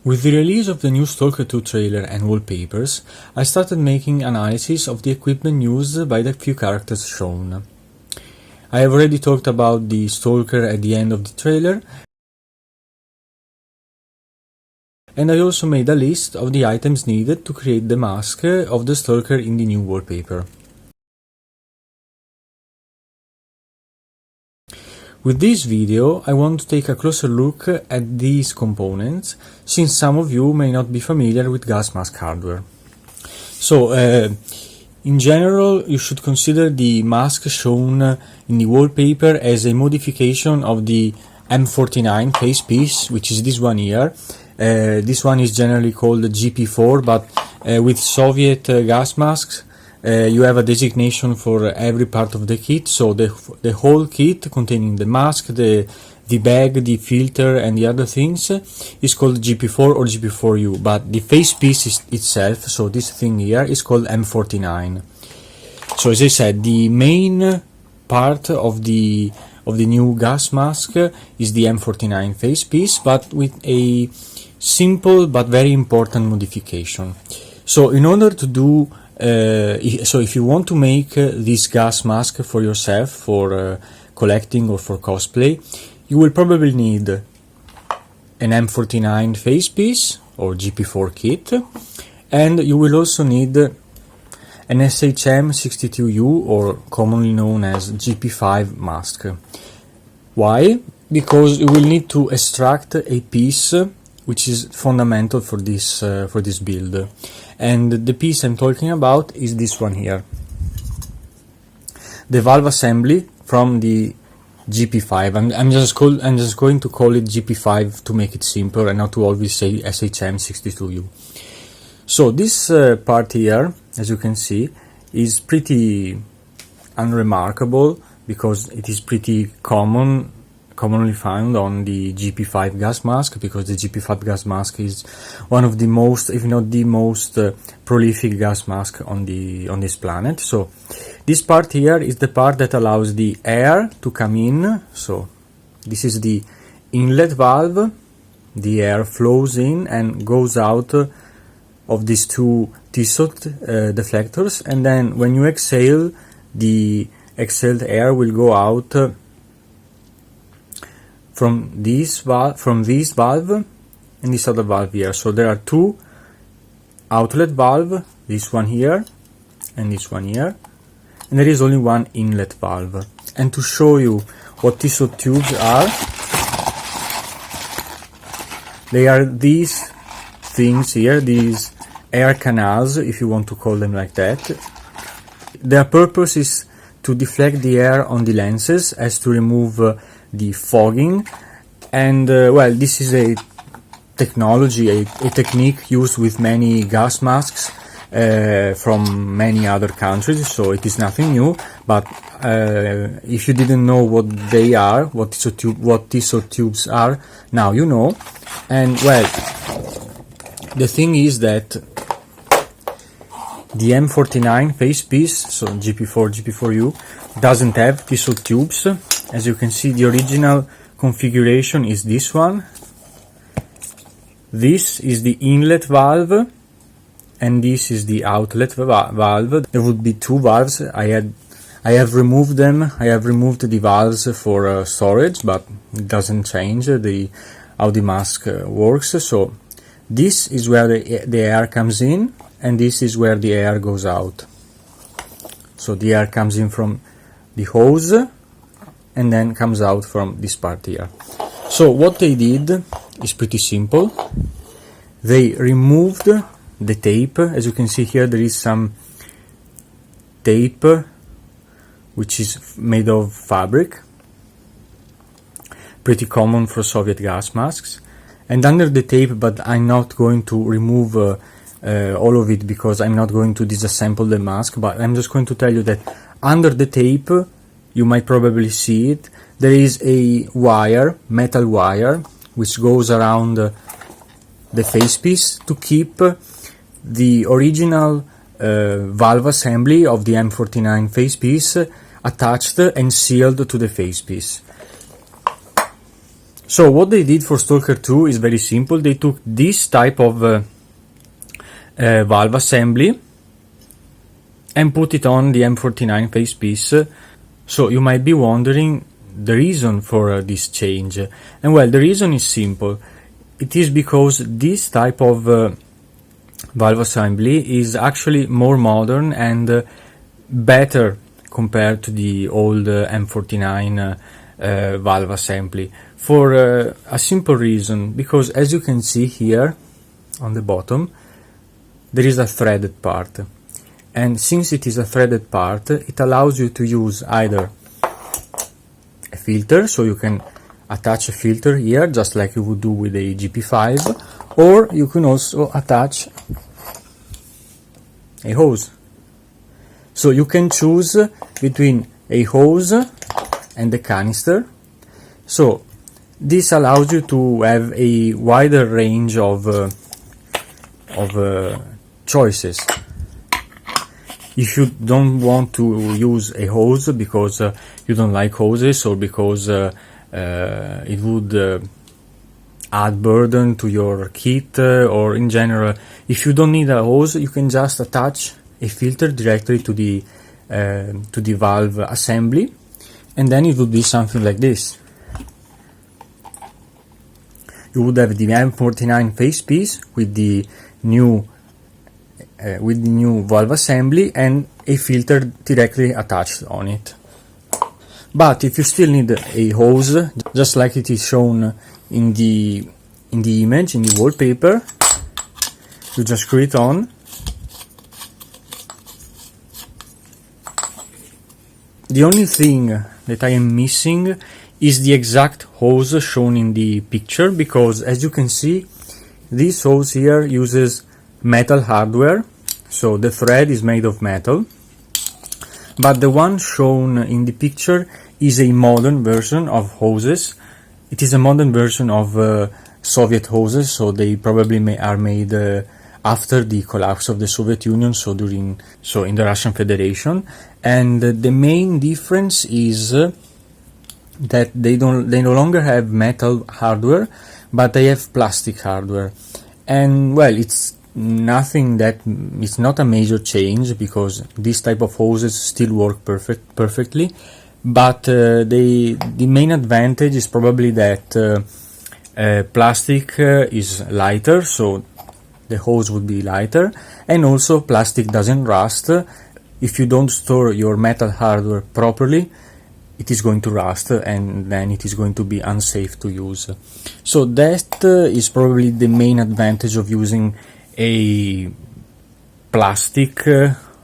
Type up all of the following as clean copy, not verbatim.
With the release of the new Stalker 2 trailer and wallpapers, I started making analysis of the equipment used by the few characters shown. I have already talked about the Stalker at the end of the trailer, and I also made a list of the items needed to create the mask of the Stalker in the new wallpaper. With this video, I want to take a closer look at these components, since some of you may not be familiar with gas mask hardware. So, in general, you should consider the mask shown in the wallpaper as a modification of the M49 Face Piece, which is this one here. This one is generally called the GP4, but with Soviet gas masks, you have a designation for every part of the kit, so the whole kit containing the mask, the bag, the filter and the other things is called GP4 or GP4U, but the face piece itself, so this thing here, is called M49. So as I said, the main part of the new gas mask is the M49 face piece, but with a simple but very important modification. So in order to do if you want to make this gas mask for yourself, for collecting or for cosplay, you will probably need an M49 face piece or GP4 kit, and you will also need an SHM62U, or commonly known as GP5 mask. Why? Because you will need to extract a piece which is fundamental for this build, and the piece I'm talking about is this one here, the valve assembly from the GP5. I'm just going to call it GP5 to make it simple and not to always say SHM62U. So this part here, as you can see, is pretty unremarkable because it is pretty commonly found on the GP5 gas mask, because the GP5 gas mask is one of the most, if not the most, prolific gas mask on this planet. So this part here is the part that allows the air to come in. So this is the inlet valve. The air flows in and goes out of these two Tissot deflectors, and then when you exhale, the exhaled air will go out from this valve and this other valve here. So there are two outlet valve, this one here and this one here, and there is only one inlet valve. And to show you what Tissot tubes are, they are these things here, these air canals, if you want to call them like that. Their purpose is to deflect the air on the lenses, as to remove the fogging, and well, this is a technology, a technique used with many gas masks from many other countries, so it is nothing new. But if you didn't know what they are, what Tissot tubes are, now you know. And well, the thing is that the M49 face piece, so GP4U, doesn't have Tissot tubes. As you can see, the original configuration is this one. This is the inlet valve, and this is the outlet valve. There would be two valves. I have removed them. I have removed the valves for storage, but it doesn't change how the mask works. So this is where the air comes in, and this is where the air goes out. So the air comes in from the hose and then comes out from this part here. So what they did is pretty simple. They removed the tape. As you can see here, there is some tape which is made of fabric, pretty common for Soviet gas masks. And under the tape, but I'm not going to remove all of it because I'm not going to disassemble the mask, but I'm just going to tell you that under the tape, you might probably see it, there is a wire, metal wire, which goes around the face piece to keep the original valve assembly of the M49 face piece attached and sealed to the face piece. So what they did for Stalker 2 is very simple. They took this type of valve assembly and put it on the M49 face piece. So you might be wondering the reason for this change. And well, the reason is simple. It is because this type of valve assembly is actually more modern and better compared to the old M49 valve assembly, for a simple reason, because as you can see here on the bottom there is a threaded part, and since it is a threaded part, it allows you to use either a filter, so you can attach a filter here just like you would do with a GP5, or you can also attach a hose. So you can choose between a hose and the canister. So this allows you to have a wider range of choices. If you don't want to use a hose because you don't like hoses, or because it would add burden to your kit, or in general, if you don't need a hose, you can just attach a filter directly to the valve assembly, and then it would be something like this. You would have the M49 face piece with the new valve assembly and a filter directly attached on it. But if you still need a hose, just like it is shown in the image, in the wallpaper, you just screw it on. The only thing that I am missing is the exact hose shown in the picture, because as you can see, this hose here uses metal hardware, so the thread is made of metal, but the one shown in the picture is a modern version of hoses. It is a modern version of Soviet hoses, so they probably are made after the collapse of the Soviet Union, so in the Russian Federation. And the main difference is that they no longer have metal hardware, but they have plastic hardware. And well, it's not a major change, because this type of hoses still work perfectly. But the main advantage is probably that plastic is lighter, so the hose would be lighter, and also plastic doesn't rust. If you don't store your metal hardware properly, it is going to rust, and then it is going to be unsafe to use. So that is probably the main advantage of using a plastic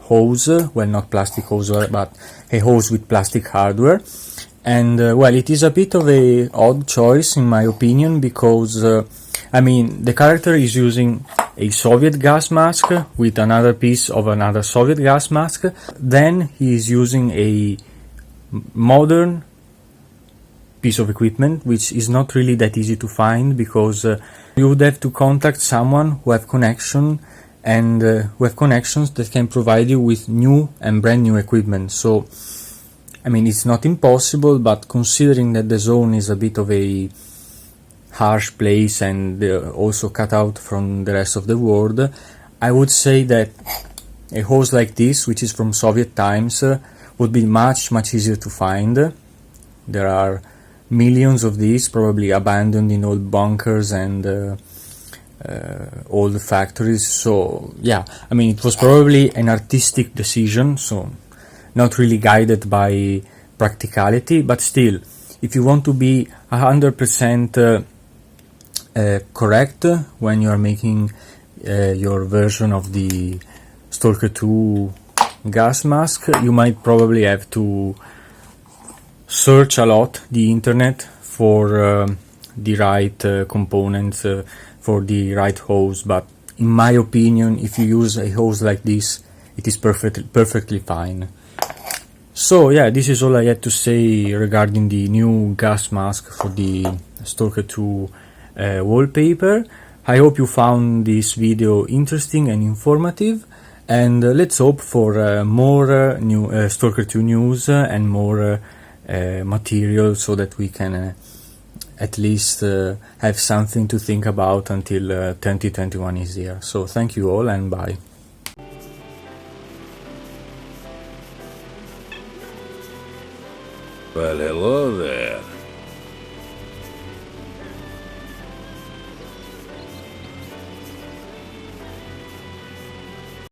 hose, well, not plastic hose, but a hose with plastic hardware. And well, it is a bit of a odd choice in my opinion, because I mean, the character is using a Soviet gas mask with another piece of another Soviet gas mask. Then he is using a modern piece of equipment, which is not really that easy to find, because you would have to contact someone who have connection and who have connections that can provide you with new and brand new equipment. So I mean, it's not impossible, but considering that the zone is a bit of a harsh place and also cut out from the rest of the world, I would say that a hose like this, which is from Soviet times, would be much easier to find. There are millions of these, probably abandoned in old bunkers and old factories. So yeah, I mean, it was probably an artistic decision, so not really guided by practicality, but still, if you want to be 100% correct when you are making your version of the Stalker 2 gas mask, you might probably have to search a lot the internet for the right components for the right hose. But in my opinion, if you use a hose like this, it is perfectly fine. So yeah, this is all I had to say regarding the new gas mask for the Stalker 2 wallpaper. I hope you found this video interesting and informative, and let's hope for more new Stalker 2 news and more material, so that we can at least have something to think about until 2021 is here. So thank you all and bye. Well, hello there.